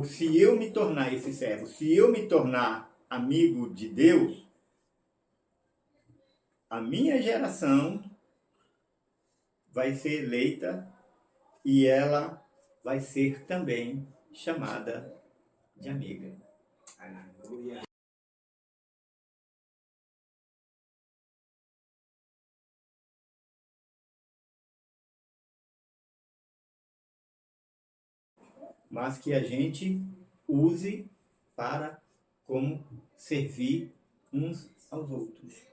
se eu me tornar esse servo, se eu me tornar amigo de Deus, a minha geração vai ser eleita e ela vai ser também chamada de amiga. Aleluia. Mas que a gente use para como servir uns aos outros.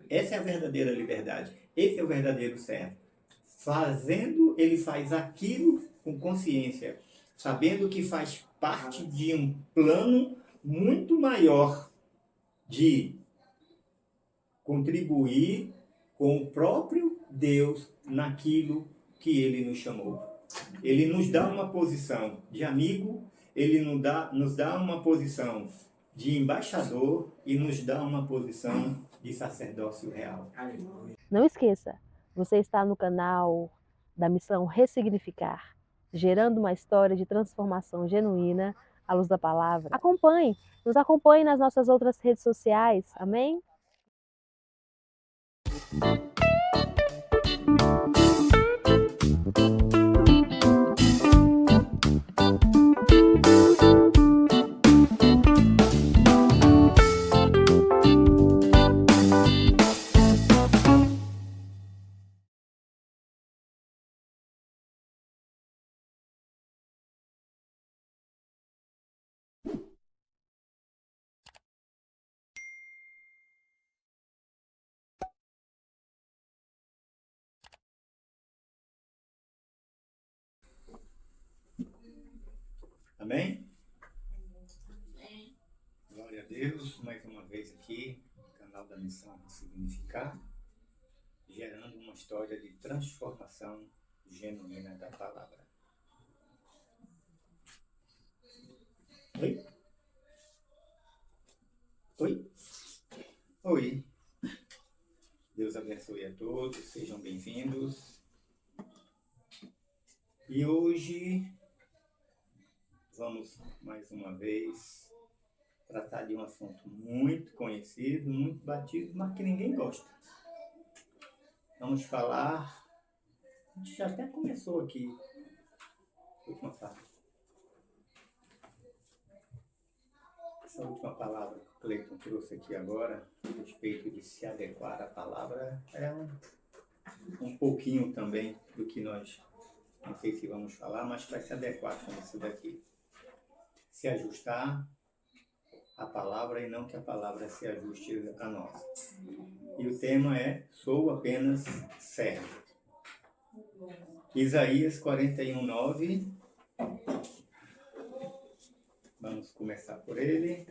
Essa é a verdadeira liberdade. Esse é o verdadeiro servo. Fazendo, ele faz aquilo com consciência, sabendo que faz parte de um plano muito maior de contribuir com o próprio Deus naquilo que ele nos chamou. Ele nos dá uma posição de amigo, ele nos dá uma posição de embaixador e nos dá uma posição de sacerdócio real. Não esqueça, você está no canal da Missão Ressignificar, gerando uma história de transformação genuína à luz da palavra. Nos acompanhe nas nossas outras redes sociais, amém? Amém? Glória a Deus, mais uma vez aqui, no canal da Missão Ressignificar, gerando uma história de transformação genuína da palavra. Oi? Oi? Oi. Deus abençoe a todos, sejam bem-vindos. E hoje vamos mais uma vez tratar de um assunto muito conhecido, muito batido, mas que ninguém gosta. Vamos falar, a gente já até começou aqui, essa última palavra que o Cleiton trouxe aqui agora, a respeito de se adequar à palavra, é um pouquinho também do que nós, não sei se vamos falar, mas vai se adequar com isso daqui. Se ajustar à palavra e não que a palavra se ajuste a nós. E o tema é: sou apenas servo. Isaías 41:9. Vamos começar por ele.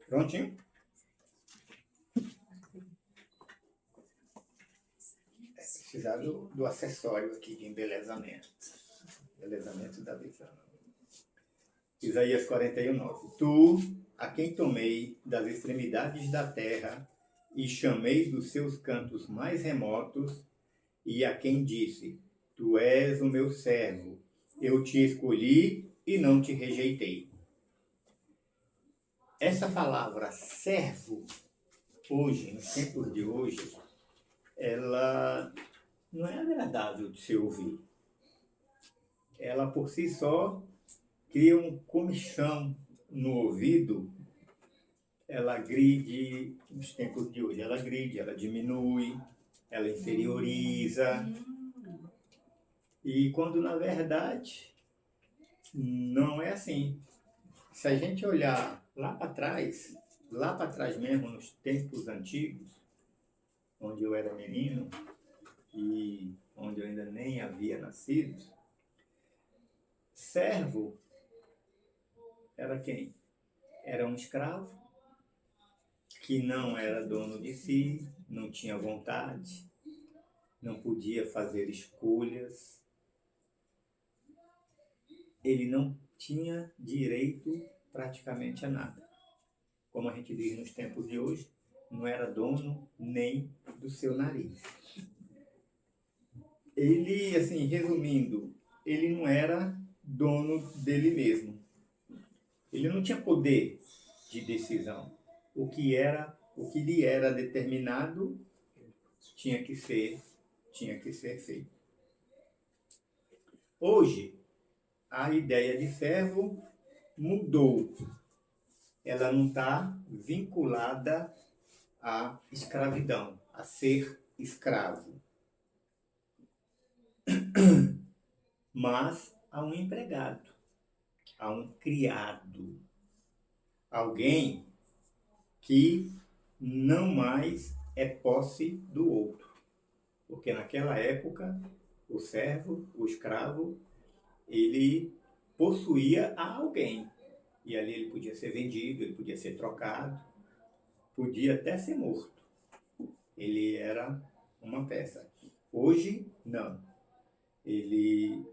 Prontinho? Precisar do acessório aqui de embelezamento. Embelezamento da visão. Isaías 41:9. Tu, a quem tomei das extremidades da terra e chamei dos seus cantos mais remotos, e a quem disse: Tu és o meu servo, eu te escolhi e não te rejeitei. Essa palavra servo, hoje, nos tempos de hoje, ela não é agradável de se ouvir. Ela por si só cria um comichão no ouvido. Ela agride, nos tempos de hoje, ela agride, ela diminui, ela inferioriza. E quando na verdade não é assim. Se a gente olhar lá para trás mesmo, nos tempos antigos, onde eu era menino e onde eu ainda nem havia nascido, servo era quem? Era um escravo que não era dono de si, não tinha vontade, não podia fazer escolhas, ele não tinha direito praticamente a nada. como a gente diz nos tempos de hoje, não era dono nem do seu nariz. Ele, assim, resumindo, ele não era dono dele mesmo. Ele não tinha poder de decisão. O que lhe era determinado tinha que ser feito. Hoje, a ideia de servo mudou. Ela não está vinculada à escravidão, a ser escravo, mas a um empregado, a um criado, alguém que não mais é posse do outro. Porque naquela época, o servo, o escravo, ele possuía a alguém. E ali ele podia ser vendido, ele podia ser trocado, podia até ser morto. Ele era uma peça. Hoje, não. Ele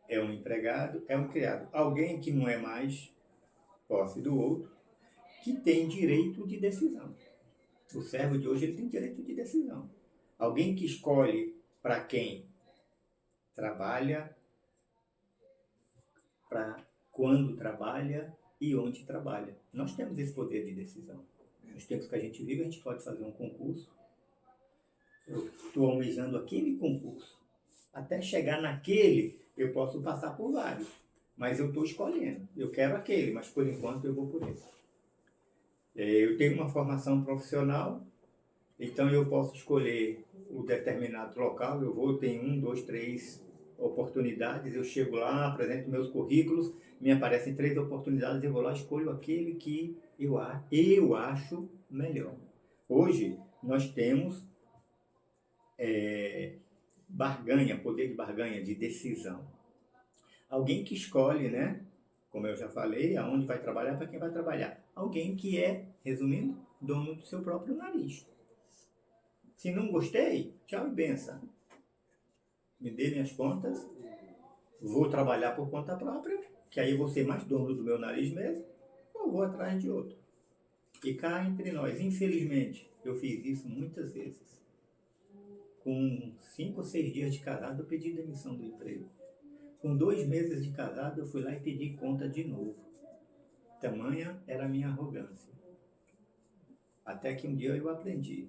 é um empregado, é um criado. Alguém que não é mais posse do outro, que tem direito de decisão. O servo de hoje ele tem direito de decisão. Alguém que escolhe para quem trabalha, para quando trabalha e onde trabalha. Nós temos esse poder de decisão. Nos tempos que a gente vive, a gente pode fazer um concurso. Eu estou almejando aquele concurso. Até chegar naquele, eu posso passar por vários. Mas eu estou escolhendo. Eu quero aquele, mas por enquanto eu vou por esse. Eu tenho uma formação profissional, então eu posso escolher um determinado local. Eu tenho 1, 2, 3 oportunidades. Eu chego lá, apresento meus currículos, me aparecem 3 oportunidades, eu vou lá, escolho aquele que eu acho melhor. Hoje, nós temos poder de barganha, de decisão. Alguém que escolhe, né? Como eu já falei, aonde vai trabalhar, para quem vai trabalhar. Alguém que é, resumindo, dono do seu próprio nariz. Se não gostei, tchau e benção. Me dê minhas contas, vou trabalhar por conta própria, que aí eu vou ser mais dono do meu nariz mesmo, ou vou atrás de outro. E cá entre nós, infelizmente, eu fiz isso muitas vezes. Com 5 ou 6 dias de casado, eu pedi demissão do emprego. Com 2 meses de casado, eu fui lá e pedi conta de novo. Tamanha era a minha arrogância. Até que um dia eu aprendi.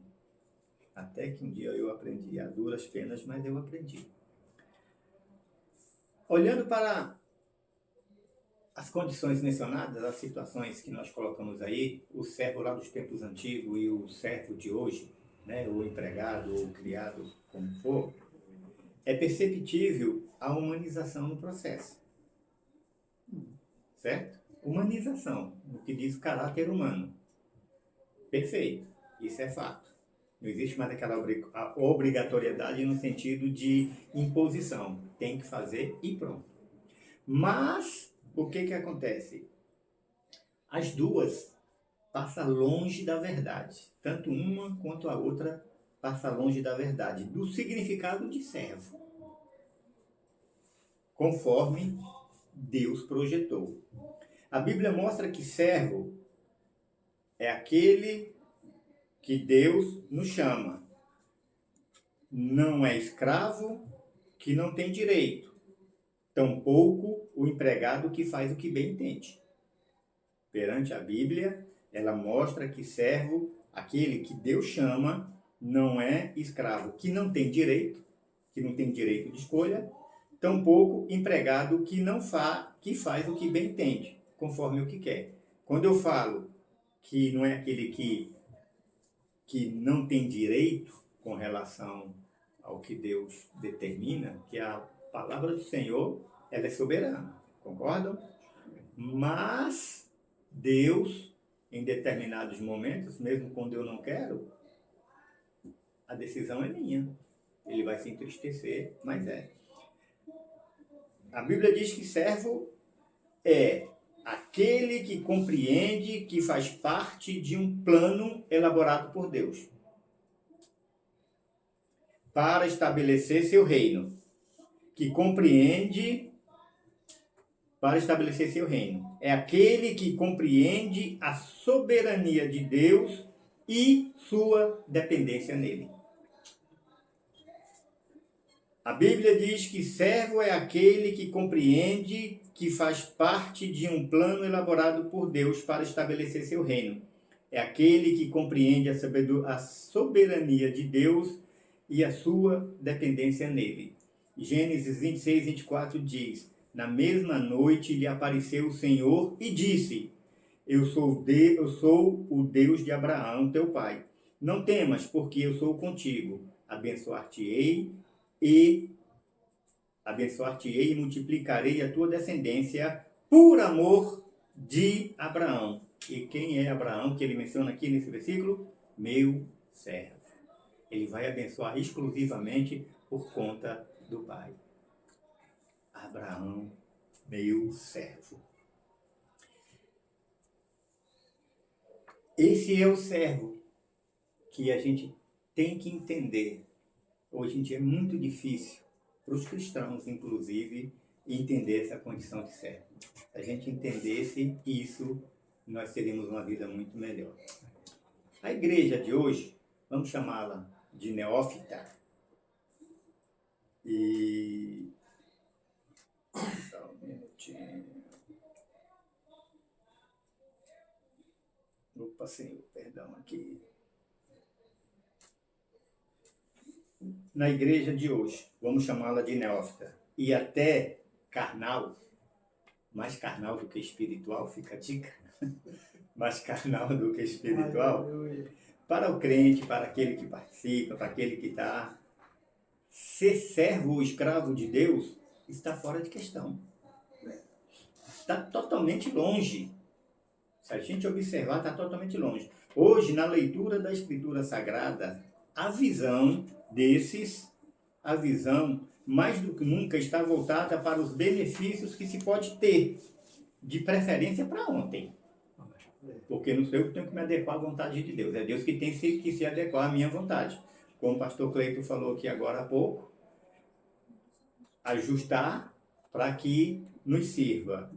A duras penas, mas eu aprendi. Olhando para as condições mencionadas, as situações que nós colocamos aí, o servo lá dos tempos antigos e o servo de hoje, né, o empregado ou o criado, como for, é perceptível a humanização no processo. Certo? Humanização, no que diz o caráter humano. Perfeito, isso é fato. Não existe mais aquela obrigatoriedade no sentido de imposição. Tem que fazer e pronto. Mas, o que acontece? As duas passam longe da verdade. Tanto uma quanto a outra passa longe da verdade, do significado de servo, conforme Deus projetou. A Bíblia mostra que servo é aquele que Deus nos chama. Não é escravo que não tem direito, tampouco o empregado que faz o que bem entende. Perante a Bíblia, ela mostra que servo, aquele que Deus chama, não é escravo que não tem direito de escolha, tampouco empregado que faz o que bem entende, conforme o que quer. Quando eu falo que não é aquele que não tem direito com relação ao que Deus determina, que a palavra do Senhor, ela é soberana, concordam? Mas Deus, em determinados momentos, mesmo quando eu não quero, a decisão é minha. Ele vai se entristecer, mas é. A Bíblia diz que servo é aquele que compreende que faz parte de um plano elaborado por Deus para estabelecer seu reino. Que compreende para estabelecer seu reino. é aquele que compreende a soberania de Deus e sua dependência nele. A Bíblia diz que servo é aquele que compreende que faz parte de um plano elaborado por Deus para estabelecer seu reino. É aquele que compreende a soberania de Deus e a sua dependência nele. Gênesis 26, 24 diz: na mesma noite lhe apareceu o Senhor e disse: eu sou o Deus de Abraão, teu pai. Não temas, porque eu sou contigo. Abençoar-te-ei e multiplicarei a tua descendência por amor de Abraão. E quem é Abraão que ele menciona aqui nesse versículo? Meu servo. Ele vai abençoar exclusivamente por conta do pai. Abraão, meu servo. Esse é o servo que a gente tem que entender. Hoje em dia é muito difícil, para os cristãos, inclusive, entender essa condição de servo. Se a gente entendesse isso, nós teríamos uma vida muito melhor. A igreja de hoje, vamos chamá-la de neófita, e... Só um minutinho. Opa, Senhor, perdão aqui. Na igreja de hoje, vamos chamá-la de neófita, e até carnal, mais carnal do que espiritual, fica a dica, mais carnal do que espiritual, para o crente, para aquele que participa, para aquele que está, ser servo ou escravo de Deus, está fora de questão. Está totalmente longe. Se a gente observar, está totalmente longe. Hoje, na leitura da Escritura Sagrada, a visão mais do que nunca, está voltada para os benefícios que se pode ter, de preferência para ontem. Porque não sou eu que tenho que me adequar à vontade de Deus, é Deus que tem que se adequar à minha vontade. Como o pastor Cleito falou aqui agora há pouco, ajustar para que nos sirva.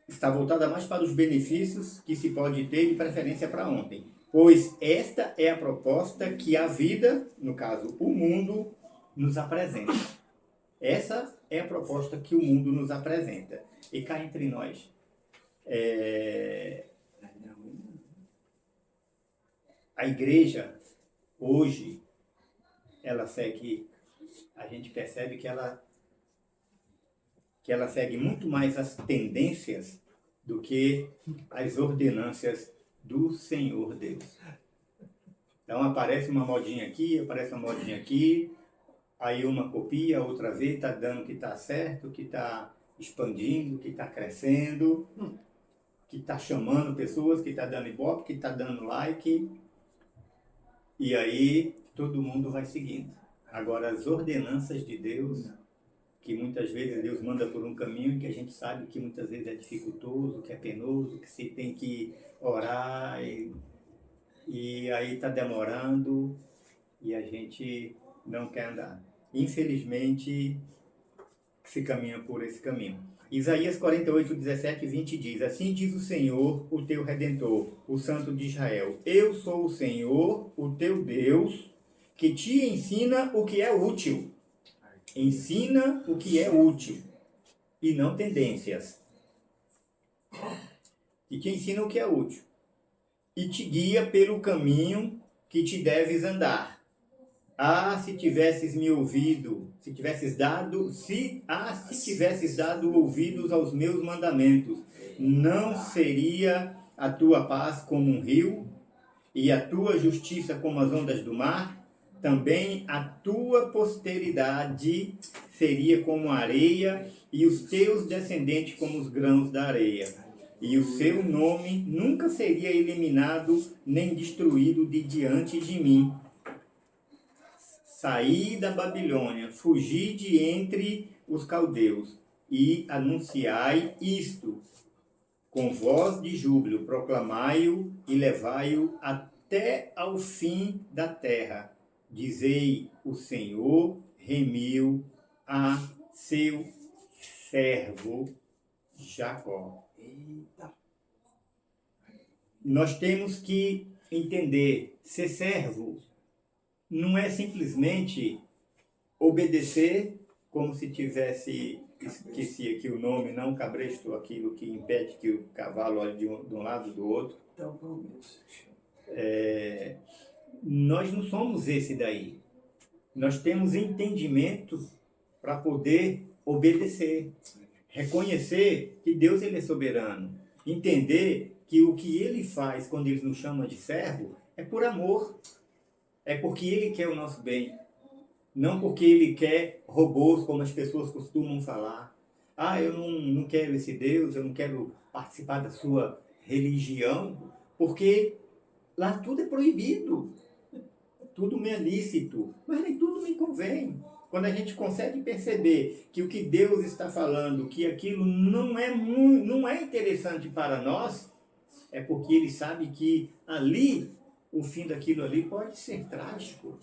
Está voltada mais para os benefícios que se pode ter, de preferência para ontem. Pois esta é a proposta que a vida, no caso o mundo, nos apresenta. Essa é a proposta que o mundo nos apresenta. E cá entre nós, a igreja, hoje, ela segue, a gente percebe que ela segue muito mais as tendências do que as ordenâncias do Senhor Deus. Então aparece uma modinha aqui, aí uma copia, outra vez está dando que está certo, que está expandindo, que está crescendo, que está chamando pessoas, que está dando ibope, que está dando like, e aí todo mundo vai seguindo. Agora as ordenanças de Deus, que muitas vezes Deus manda por um caminho que a gente sabe que muitas vezes é dificultoso, que é penoso, que se tem que orar, e aí está demorando, e a gente não quer andar. Infelizmente, se caminha por esse caminho. Isaías 48, 17 e 20 diz: assim diz o Senhor, o teu Redentor, o Santo de Israel: eu sou o Senhor, o teu Deus, que te ensina o que é útil. Ensina o que é útil, e não tendências. E te ensina o que é útil, e te guia pelo caminho que te deves andar. Ah, se tivesses me ouvido, se tivesses dado ouvidos aos meus mandamentos, não seria a tua paz como um rio, e a tua justiça como as ondas do mar? Também a tua posteridade seria como a areia, e os teus descendentes como os grãos da areia. E o seu nome nunca seria eliminado, nem destruído de diante de mim. Saí da Babilônia, fugi de entre os caldeus, e anunciai isto, com voz de júbilo, proclamai-o e levai-o até ao fim da terra. Dizei: o Senhor remiu a seu servo Jacó. Eita. Nós temos que entender, ser servo não é simplesmente obedecer como se tivesse, esqueci aqui o nome, não cabresto, aquilo que impede que o cavalo olhe de um lado do outro. Então, prometo. Nós não somos esse daí. Nós temos entendimento para poder obedecer, reconhecer que Deus ele é soberano, entender que o que ele faz quando ele nos chama de servo é por amor, é porque ele quer o nosso bem, não porque ele quer robôs, como as pessoas costumam falar. Ah, eu não quero esse Deus, eu não quero participar da sua religião, porque lá tudo é proibido, tudo me é lícito, mas nem tudo me convém. Quando a gente consegue perceber que o que Deus está falando, que aquilo não é interessante para nós, é porque ele sabe que ali, o fim daquilo ali pode ser trágico.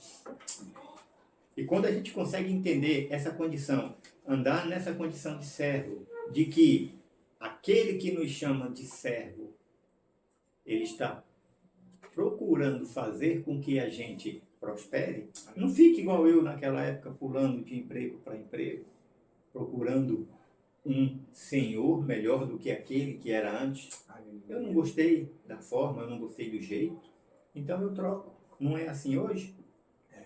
E quando a gente consegue entender essa condição, andar nessa condição de servo, de que aquele que nos chama de servo, ele está procurando fazer com que a gente prospere, não fique igual eu naquela época, pulando de emprego para emprego, procurando um senhor melhor do que aquele que era antes. Eu não gostei da forma, eu não gostei do jeito, então eu troco. Não é assim hoje?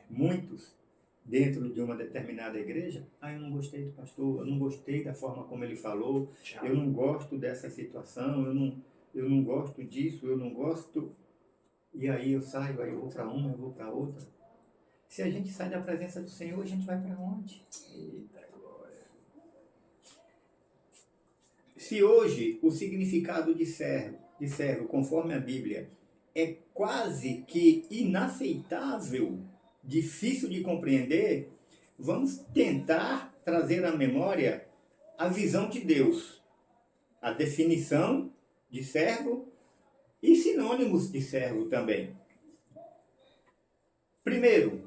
Muitos, dentro de uma determinada igreja, eu não gostei do pastor, eu não gostei da forma como ele falou, eu não gosto dessa situação, eu não gosto disso, eu não gosto. E aí eu saio, aí eu vou para uma, eu vou para outra. Se a gente sai da presença do Senhor, a gente vai para onde? Eita glória. Se hoje o significado de servo, conforme a Bíblia, é quase que inaceitável, difícil de compreender, vamos tentar trazer à memória a visão de Deus, a definição de servo e sinônimos de servo também. Primeira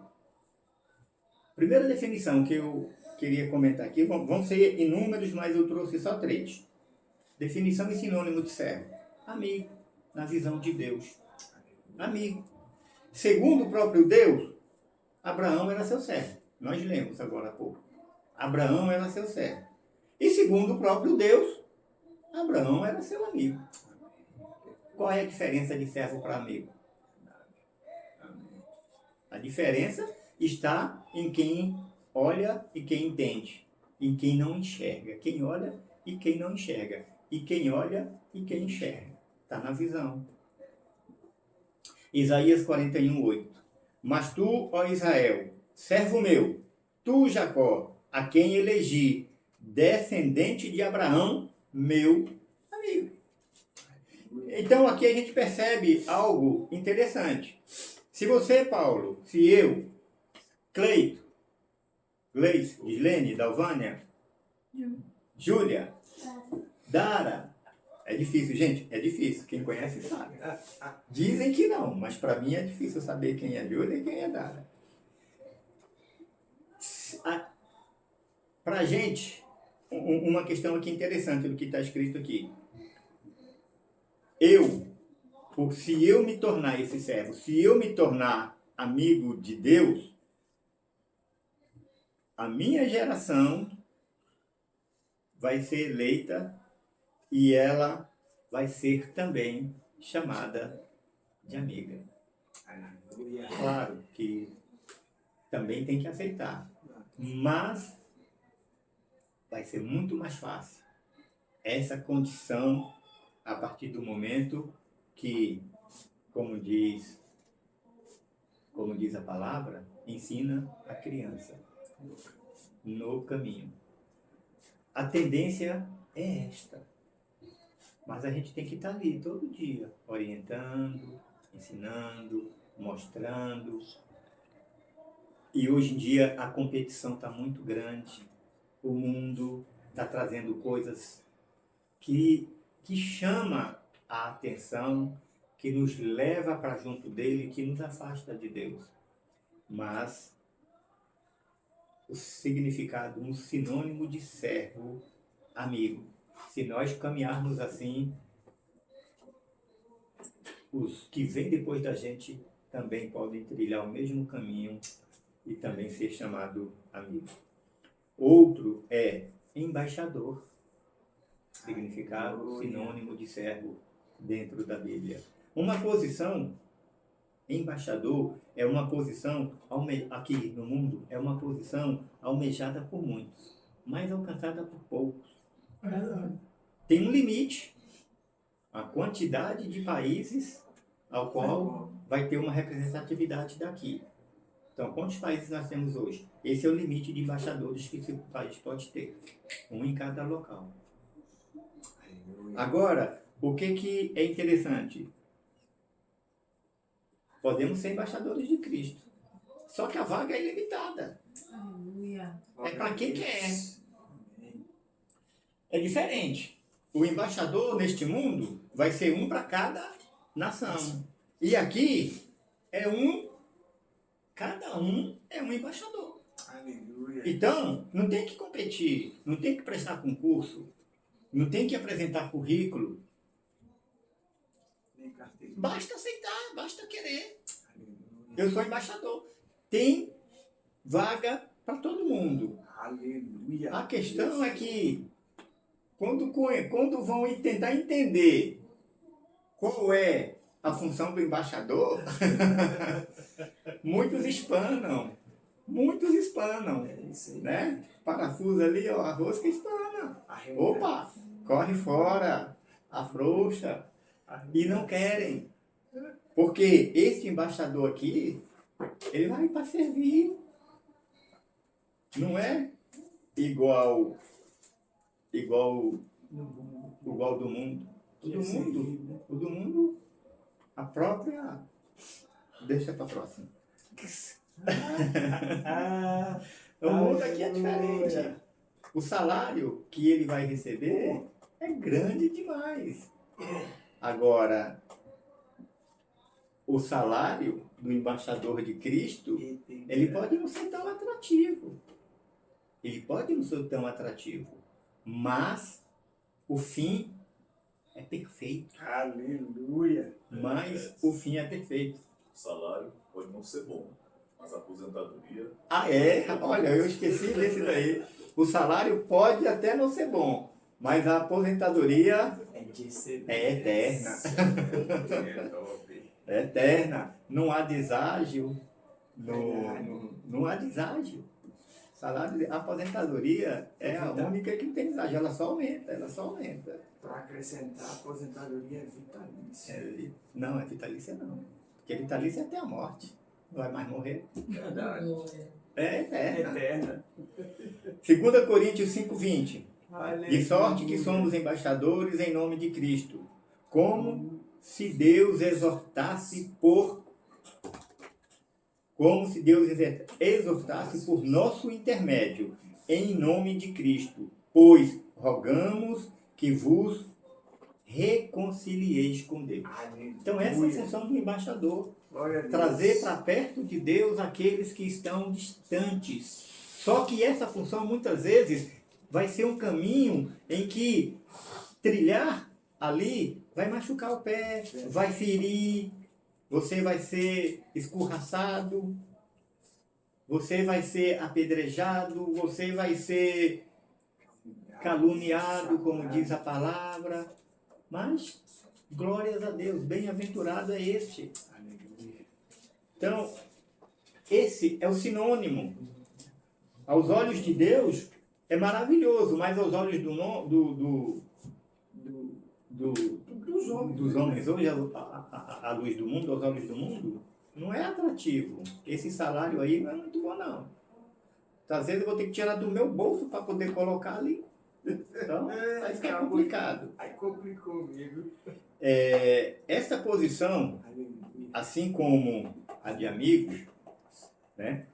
definição que eu queria comentar aqui, vão ser inúmeros, mas eu trouxe só 3. Definição e sinônimo de servo. Amigo, na visão de Deus. Amigo. Segundo o próprio Deus, Abraão era seu servo. Nós lemos agora há pouco. Abraão era seu servo. E segundo o próprio Deus, Abraão era seu amigo. Qual é a diferença de servo para amigo? A diferença está em quem olha e quem entende, em quem não enxerga. Quem olha e quem não enxerga. E quem olha e quem enxerga. Está na visão. Isaías 41:8. Mas tu, ó Israel, servo meu, tu, Jacó, a quem elegi, descendente de Abraão, meu amigo. Então aqui a gente percebe algo interessante. Se você, Paulo, se eu, Cleito, Gleice, Gislene, Dalvânia, Júlia, Dara, é difícil, gente, é difícil, quem conhece sabe. Dizem que não, mas para mim é difícil saber quem é Júlia e quem é Dara. Para a gente, uma questão aqui interessante do que está escrito aqui. Se eu me tornar esse servo, se eu me tornar amigo de Deus, a minha geração vai ser eleita e ela vai ser também chamada de amiga. Claro que também tem que aceitar, mas vai ser muito mais fácil essa condição a partir do momento que, como diz a palavra, ensina a criança no caminho. A tendência é esta. Mas a gente tem que estar ali todo dia, orientando, ensinando, mostrando. E hoje em dia a competição está muito grande. O mundo está trazendo coisas que chama a atenção, que nos leva para junto dele, que nos afasta de Deus. Mas o significado, um sinônimo de servo, amigo. Se nós caminharmos assim, os que vêm depois da gente também podem trilhar o mesmo caminho e também ser chamado amigo. Outro é embaixador, significado sinônimo de servo dentro da Bíblia. Uma posição, embaixador, é uma posição, aqui no mundo, é uma posição almejada por muitos, mas alcançada por poucos. Tem um limite, a quantidade de países ao qual vai ter uma representatividade daqui. Então, quantos países nós temos hoje? Esse é o limite de embaixadores que esse país pode ter. Um em cada local. Agora, o que é interessante? Podemos ser embaixadores de Cristo. Só que a vaga é ilimitada. Aleluia. É para quem quer. É diferente. O embaixador neste mundo vai ser um para cada nação. E aqui é cada um é um embaixador. Aleluia. Então, não tem que competir, não tem que prestar concurso, não tem que apresentar currículo. Nem carteira. Basta aceitar, basta querer. Aleluia. Eu sou embaixador. Tem vaga para todo mundo. Aleluia. A questão é que quando vão tentar entender qual é a função do embaixador, muitos espanam. Muitos espanam. É isso aí. Né? Parafuso ali, ó, a rosca espana. Arremanga. Opa, corre fora, afrouxa. E não querem. Porque esse embaixador aqui, ele vai para servir. Não é igual do mundo. O do mundo, a própria... Deixa para próxima. O mundo aqui é diferente. O salário que ele vai receber é grande demais. Agora, o salário do embaixador de Cristo, ele pode não ser tão atrativo. Ele pode não ser tão atrativo. Mas o fim é perfeito. Aleluia. Mas o fim é perfeito. O salário pode não ser bom, mas a aposentadoria... Ah, é? Olha, eu esqueci desse daí. O salário pode até não ser bom, mas a aposentadoria É de excelência. é eterna. É top. É eterna. Não há deságio. Não há deságio. Salário, a aposentadoria é a única que não tem deságio. Ela só aumenta. Para acrescentar, a aposentadoria é vitalícia. Não, é vitalícia não. Porque vitalícia é até a morte. Não vai mais morrer. Verdade. É eterna. Eterna. 2 Coríntios 5:20. Aleluia. De sorte que somos embaixadores em nome de Cristo, como se Deus exortasse por nosso intermédio, em nome de Cristo, pois rogamos que vos reconcilieis com Deus. Aleluia. Então essa é a função do embaixador, Glória a Deus. trazer para perto de Deus aqueles que estão distantes. Só que essa função muitas vezes vai ser um caminho em que trilhar ali vai machucar o pé, vai ferir, você vai ser escorraçado, você vai ser apedrejado, você vai ser caluniado, como diz a palavra. Mas, glórias a Deus, bem-aventurado é este. Aleluia. Então, esse é o sinônimo. Aos olhos de Deus é maravilhoso, mas aos olhos dos homens, hoje a luz do mundo, aos olhos do mundo, não é atrativo. Esse salário aí não é muito bom, não. Às vezes eu vou ter que tirar do meu bolso para poder colocar ali. Então, vai ficar complicado. Aí complicou comigo. Esta posição, Aleluia. assim como a de amigos, né,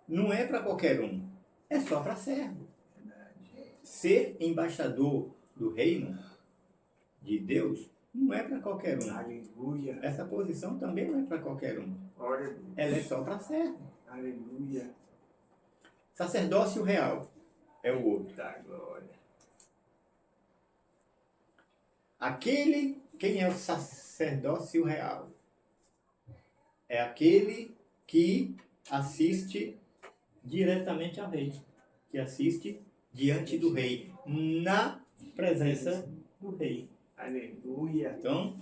não é para qualquer um. É só para servo. Ser embaixador do reino de Deus não é para qualquer um. Aleluia. Essa posição também não é para qualquer um. Glória a Deus. Ela é só para servo. Aleluia. Sacerdócio real é o outro. Da glória. Quem é o sacerdócio real? É aquele que assiste diretamente ao rei, que assiste diante do rei, na presença do rei. Aleluia. Então,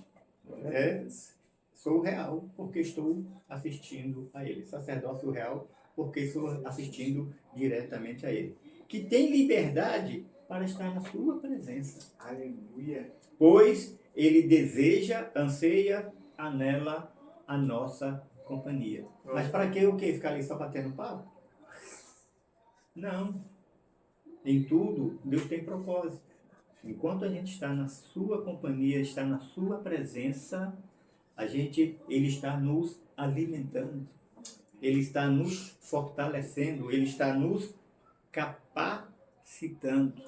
sou real porque estou assistindo a ele. Sacerdócio real porque estou assistindo diretamente a ele. Que tem liberdade para estar na sua presença. Aleluia. Pois ele deseja, anseia, anela a nossa companhia. Mas para que o quê? Ficar ali só batendo papo? Não. Em tudo, Deus tem propósito. Enquanto a gente está na sua companhia, está na sua presença, ele está nos alimentando. Ele está nos fortalecendo, ele está nos capacitando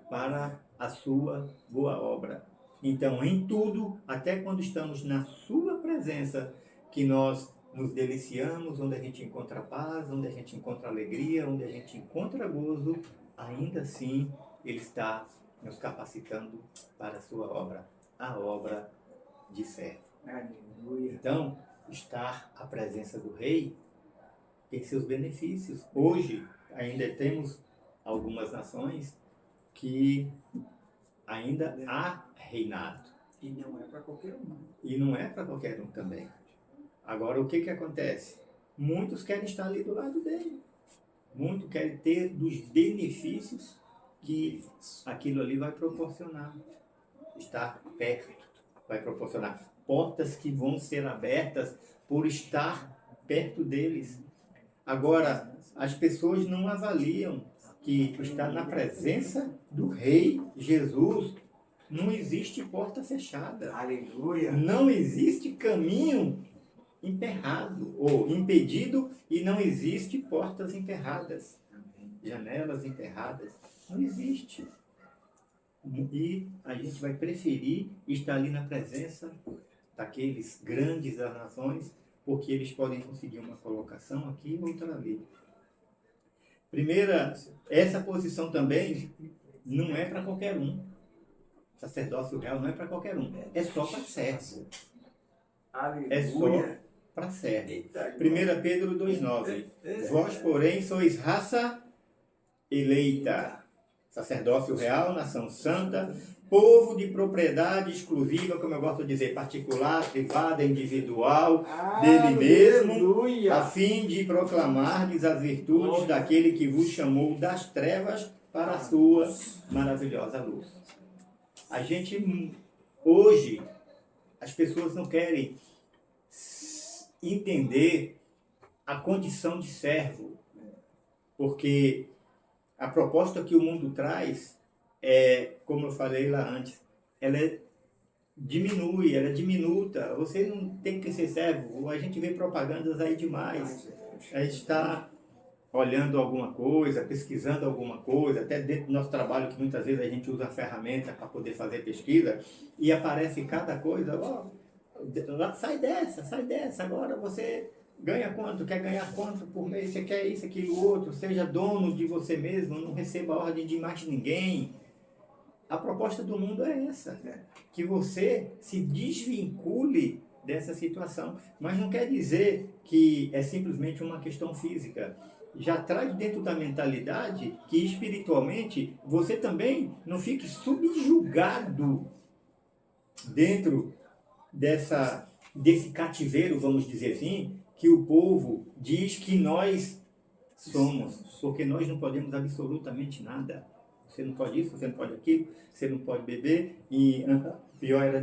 para a sua boa obra. Então, em tudo, até quando estamos na sua presença, que nós nos deliciamos, onde a gente encontra paz, onde a gente encontra alegria, onde a gente encontra gozo, ainda assim, ele está nos capacitando para a sua obra, a obra de servo. Aleluia. Então, estar à presença do rei tem seus benefícios. Hoje, ainda temos algumas nações que ainda há reinado. E não é para qualquer um. E não é para qualquer um também. Agora, o que acontece? Muitos querem estar ali do lado dele. Muitos querem ter dos benefícios que aquilo ali vai proporcionar. Estar perto vai proporcionar. Portas que vão ser abertas por estar perto deles. Agora, as pessoas não avaliam que estar na presença do Rei Jesus não existe porta fechada. Aleluia. Não existe caminho emperrado ou impedido e não existe portas emperradas, janelas emperradas. Não existe. E a gente vai preferir estar ali na presença daqueles grandes das nações, porque eles podem conseguir uma colocação aqui e outra ali. Primeira, essa posição também não é para qualquer um. Sacerdócio real não é para qualquer um. É só para servo. Aleluia. É só para servo. 1 Pedro 2,9. Vós, porém, sois raça eleita, sacerdócio real, nação santa, povo de propriedade exclusiva, como eu gosto de dizer, particular, privada, individual, dele mesmo, Aleluia. a fim de proclamar-lhes as virtudes daquele que vos chamou das trevas para a sua maravilhosa luz. A gente, hoje, as pessoas não querem entender a condição de servo, porque a proposta que o mundo traz é, como eu falei lá antes, ela diminui, ela é diminuta. Você não tem que ser servo. A gente vê propagandas aí demais. A gente está olhando alguma coisa, pesquisando alguma coisa, até dentro do nosso trabalho, que muitas vezes a gente usa a ferramenta para poder fazer pesquisa, e aparece cada coisa, sai dessa, agora você ganha quanto, quer ganhar quanto por mês, você quer isso, aquilo, outro, seja dono de você mesmo, não receba ordem de mais ninguém. A proposta do mundo é essa, que você se desvincule dessa situação, mas não quer dizer que é simplesmente uma questão física. Já traz dentro da mentalidade que espiritualmente você também não fique subjugado dentro desse cativeiro, vamos dizer assim, que o povo diz que nós somos, porque nós não podemos absolutamente nada. Você não pode isso, você não pode aquilo, você não pode beber, e pior era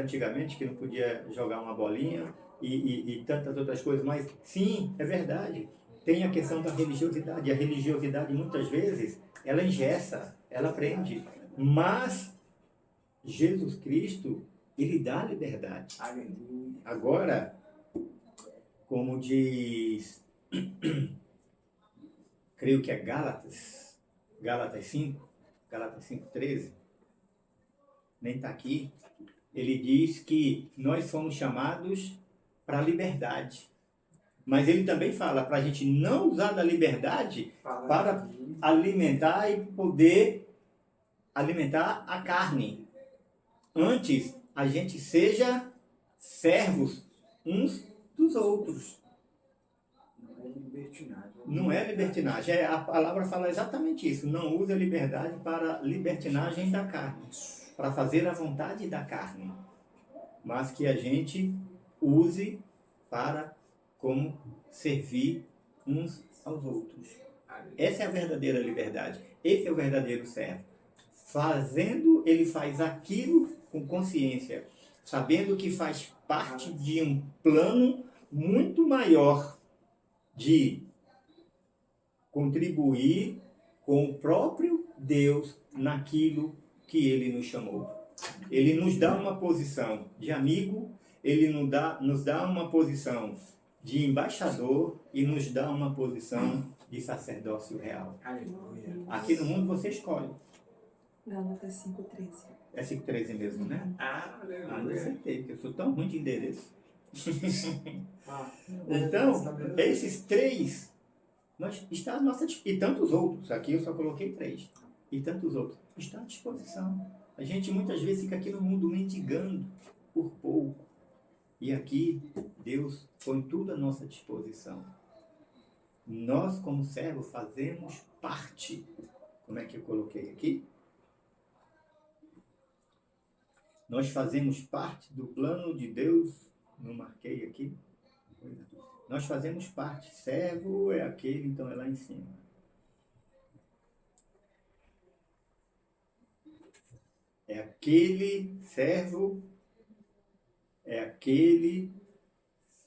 antigamente, que não podia jogar uma bolinha e tantas outras coisas, mas sim, é verdade. Tem a questão da religiosidade, e a religiosidade muitas vezes, ela engessa, ela prende, mas Jesus Cristo, ele dá liberdade. Aleluia. Agora, como diz, creio que é Gálatas 5:13, nem está aqui, ele diz que nós somos chamados para a liberdade. Mas ele também fala para a gente não usar da liberdade para alimentar e poder alimentar a carne. Antes, a gente seja servos uns dos outros. Não é libertinagem. Não é libertinagem. A palavra fala exatamente isso. Não use a liberdade para libertinagem da carne, para fazer a vontade da carne, mas que a gente use para como servir uns aos outros. Essa é a verdadeira liberdade. Esse é o verdadeiro servo. Fazendo, ele faz aquilo com consciência, sabendo que faz parte de um plano muito maior de contribuir com o próprio Deus naquilo que ele nos chamou. Ele nos dá uma posição de amigo, ele nos dá uma posição de embaixador e nos dá uma posição de sacerdócio real. Aleluia. Aqui no mundo você escolhe. Gálatas 5:13. É 5:13 mesmo, né? Ah, eu Aleluia. acertei, porque eu sou tão ruim de endereço. Ah, Então, esses três, está à nossa e tantos outros, aqui eu só coloquei 3, e tantos outros, está à disposição. A gente muitas vezes fica aqui no mundo mendigando por pouco, e aqui Deus põe tudo à nossa disposição. Nós, como servos, fazemos parte. Como é que eu coloquei aqui? Nós fazemos parte do plano de Deus. Não marquei aqui. Nós fazemos parte. Servo é aquele, então é lá em cima. É aquele servo,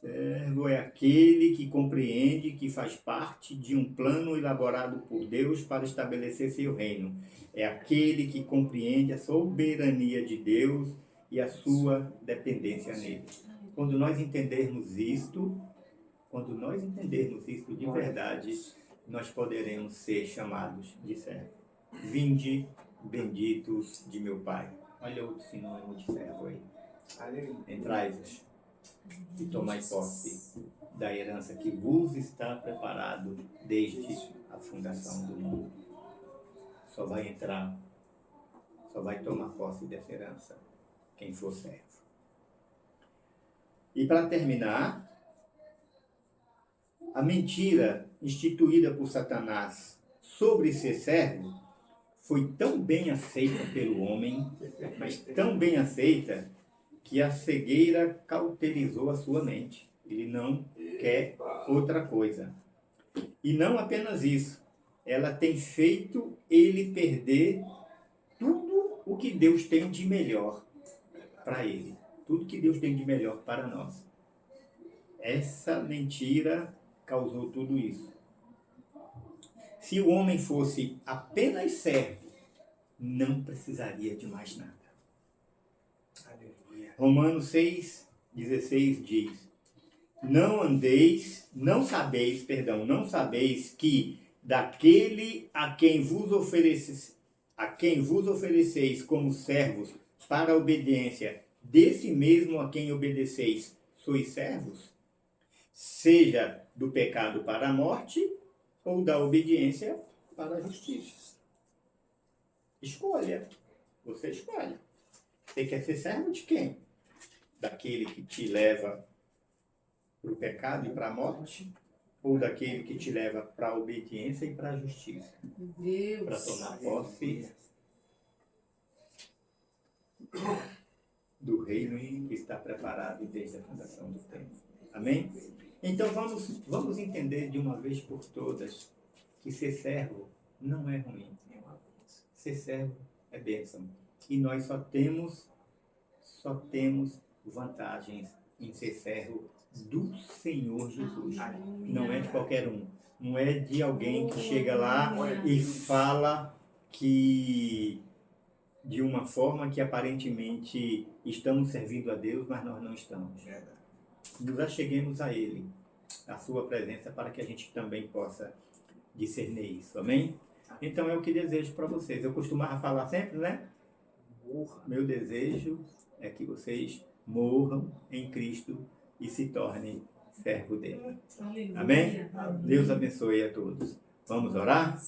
servo é aquele que compreende que faz parte de um plano elaborado por Deus para estabelecer seu reino. É aquele que compreende a soberania de Deus e a sua dependência nele. Quando nós entendermos isto de verdade, nós poderemos ser chamados de servo. Vinde, benditos de meu Pai. Olha outro sinônimo de servo aí. aleluia. Entrai-vos e tomai posse da herança que vos está preparado desde a fundação do mundo. Só vai entrar, só vai tomar posse dessa herança quem for servo. E para terminar, a mentira instituída por Satanás sobre ser servo foi tão bem aceita pelo homem, mas tão bem aceita, que a cegueira cauterizou a sua mente. Ele não quer outra coisa. E não apenas isso, ela tem feito ele perder tudo o que Deus tem de melhor para ele. Tudo que Deus tem de melhor para nós. Essa mentira causou tudo isso. Se o homem fosse apenas servo, não precisaria de mais nada. Aleluia. Romanos 6,16 diz: não sabeis que daquele a quem vos ofereceis como servos para a obediência, desse mesmo a quem obedeceis, sois servos? Seja do pecado para a morte ou da obediência para a justiça. Escolha. Você escolhe. Você quer ser servo de quem? Daquele que te leva para o pecado e para a morte? Ou daquele que te leva para a obediência e para a justiça? Para tomar posse do reino que está preparado desde a fundação do tempo. Amém? Então vamos entender de uma vez por todas que ser servo não é ruim. Ser servo é bênção. E nós só temos vantagens em ser servo do Senhor Jesus. Não é de qualquer um. Não é de alguém que chega lá e fala que de uma forma que aparentemente estamos servindo a Deus, mas nós não estamos. Nos acheguemos a Ele, a sua presença, para que a gente também possa discernir isso. Amém? Então é o que desejo para vocês. Eu costumava falar sempre, né? Meu desejo é que vocês morram em Cristo e se tornem servo dele. Amém? Deus abençoe a todos. Vamos orar?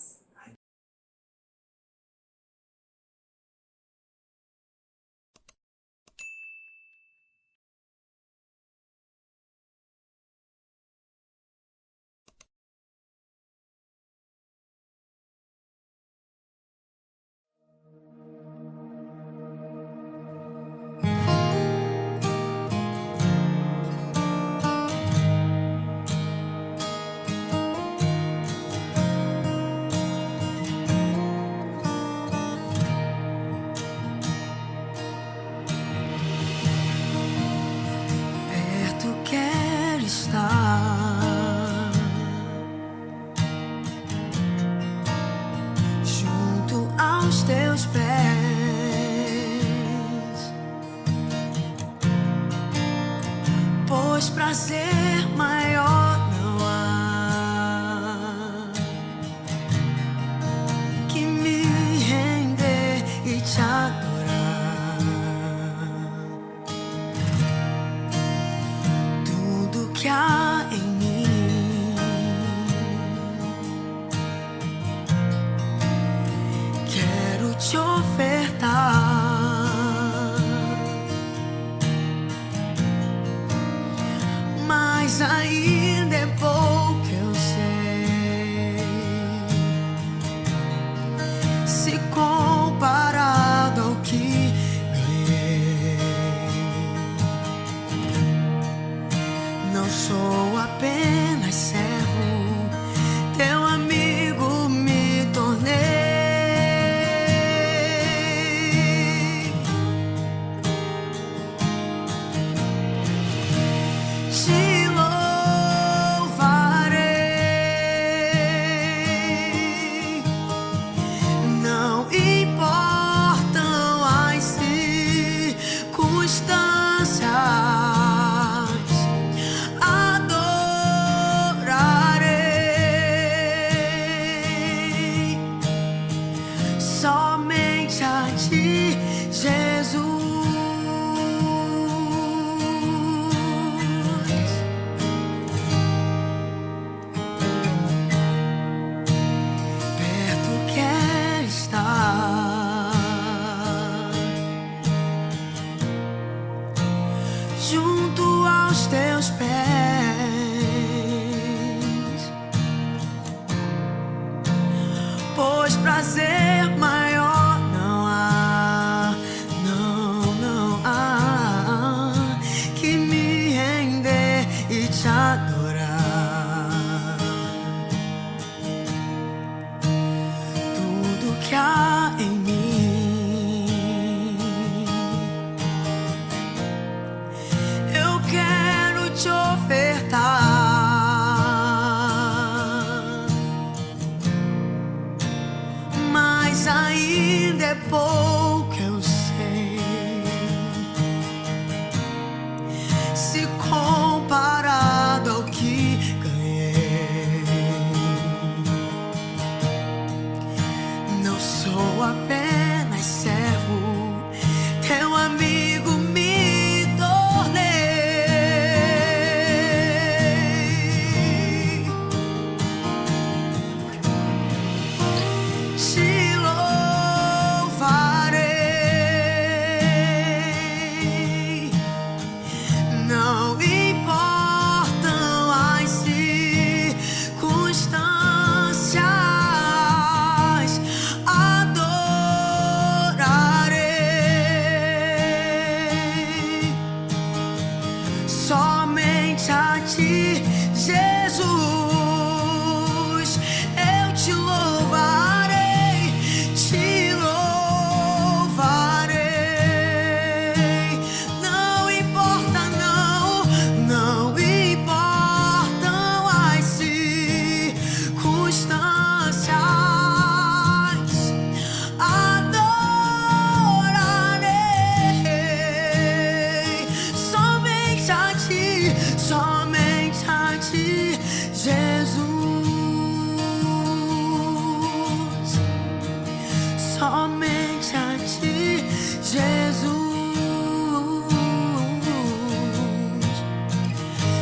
teus pés, pois prazer maior não há que me render e te adorar. Tudo que há em mim quero te ofertar, mas ainda é pouco, eu sei, se comparado ao que ganhei. Não sou apenas servo, teu amigo me tornei. Te louvarei, não importam as circunstâncias, adorarei somente a ti, Jesus. Perto quer estar, junto aos teus pés, pois prazer maior não há, não há que me render e te adorar. Tudo que há em mim eu quero te ofertar, mas ainda é pouco, eu sei, se comparado ao que ganhei. Não sou apenas servo, teu amigo me tornei. Te louvarei, não importam as circunstâncias, adorarei somente a ti, Jesus. Eu te louvarei, não importa, não importam as circunstâncias, adorarei somente a ti, Jesus. Somente a ti, Jesus.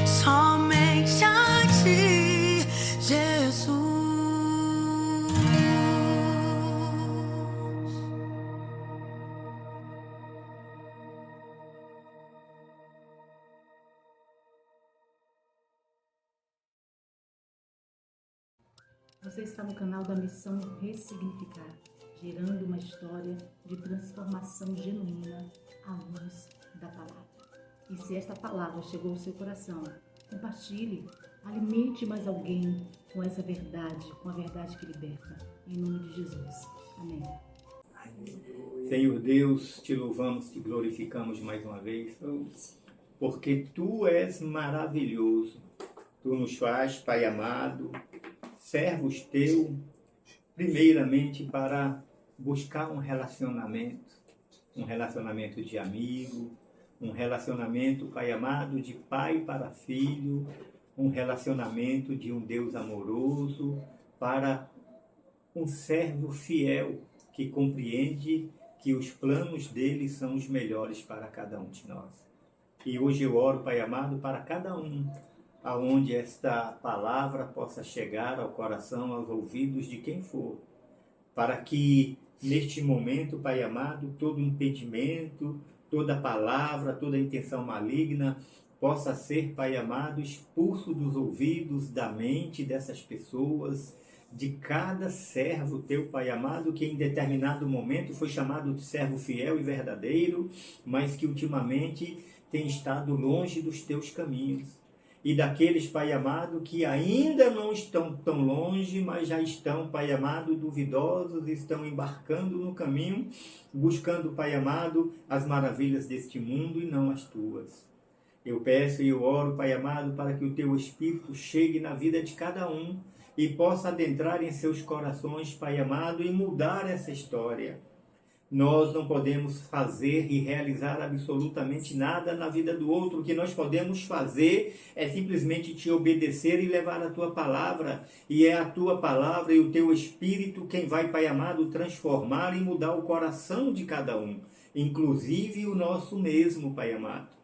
Somente a ti, Jesus. Você está no canal da Missão Ressignificar, gerando uma história de transformação genuína à luz da palavra. E se esta palavra chegou ao seu coração, compartilhe, alimente mais alguém com essa verdade, com a verdade que liberta. Em nome de Jesus. Amém. Senhor Deus, te louvamos, te glorificamos mais uma vez, porque Tu és maravilhoso. Tu nos faz, Pai amado, servos Teu, primeiramente para buscar um relacionamento de amigo, um relacionamento, Pai amado, de pai para filho, um relacionamento de um Deus amoroso para um servo fiel que compreende que os planos dele são os melhores para cada um de nós. E hoje eu oro, Pai amado, para cada um, aonde esta palavra possa chegar ao coração, aos ouvidos de quem for, para que neste momento, Pai amado, todo impedimento, toda palavra, toda intenção maligna possa ser, Pai amado, expulso dos ouvidos, da mente dessas pessoas, de cada servo teu, Pai amado, que em determinado momento foi chamado de servo fiel e verdadeiro, mas que ultimamente tem estado longe dos teus caminhos. E daqueles, Pai amado, que ainda não estão tão longe, mas já estão, Pai amado, duvidosos, estão embarcando no caminho, buscando, Pai amado, as maravilhas deste mundo e não as tuas. Eu peço e eu oro, Pai amado, para que o teu Espírito chegue na vida de cada um e possa adentrar em seus corações, Pai amado, e mudar essa história. Nós não podemos fazer e realizar absolutamente nada na vida do outro. O que nós podemos fazer é simplesmente te obedecer e levar a tua palavra. E é a tua palavra e o teu Espírito quem vai, Pai amado, transformar e mudar o coração de cada um, inclusive o nosso mesmo, Pai amado.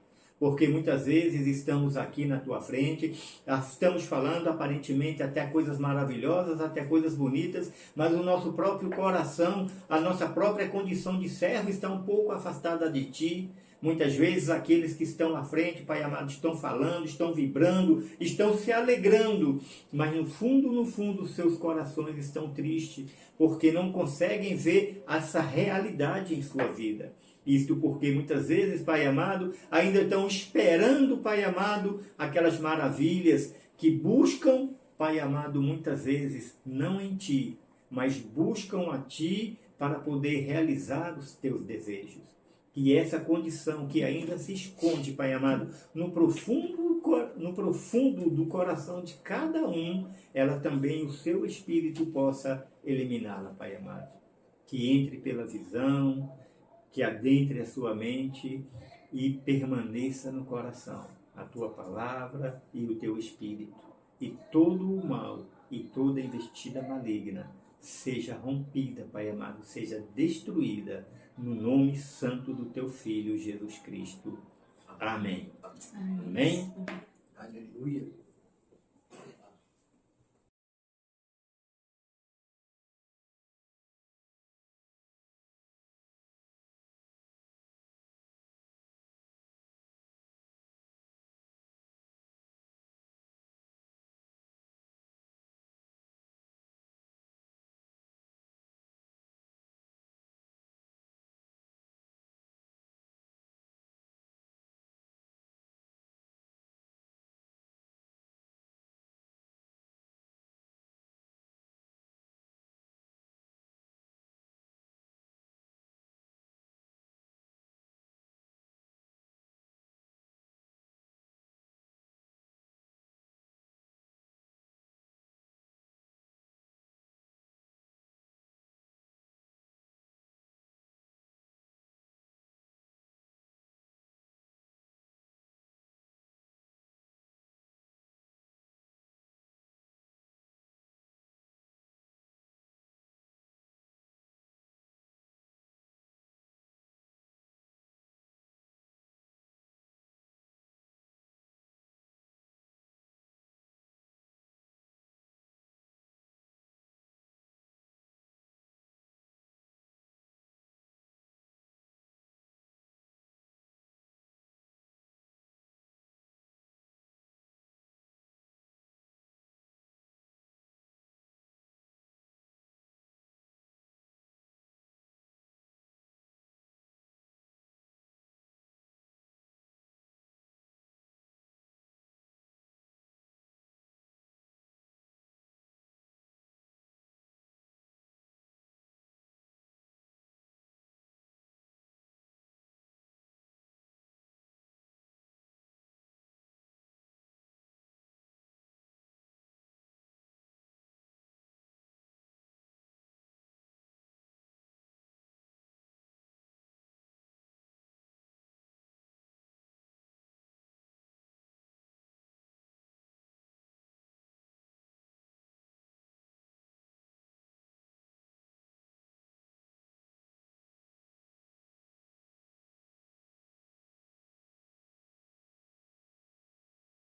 Porque muitas vezes estamos aqui na tua frente, estamos falando aparentemente até coisas maravilhosas, até coisas bonitas, mas o nosso próprio coração, a nossa própria condição de servo está um pouco afastada de ti. Muitas vezes aqueles que estão à frente, Pai amado, estão falando, estão vibrando, estão se alegrando, mas no fundo, seus corações estão tristes, porque não conseguem ver essa realidade em sua vida. Isto porque muitas vezes, Pai amado, ainda estão esperando, Pai amado, aquelas maravilhas que buscam, Pai amado, muitas vezes não em Ti, mas buscam a Ti para poder realizar os teus desejos. E essa condição que ainda se esconde, Pai amado, no profundo do coração de cada um, ela também, o seu Espírito possa eliminá-la, Pai amado. Que entre pela visão, que adentre a sua mente e permaneça no coração a tua palavra e o teu Espírito. E todo o mal e toda investida maligna seja rompida, Pai amado, seja destruída no nome santo do teu Filho Jesus Cristo. Amém. Amém.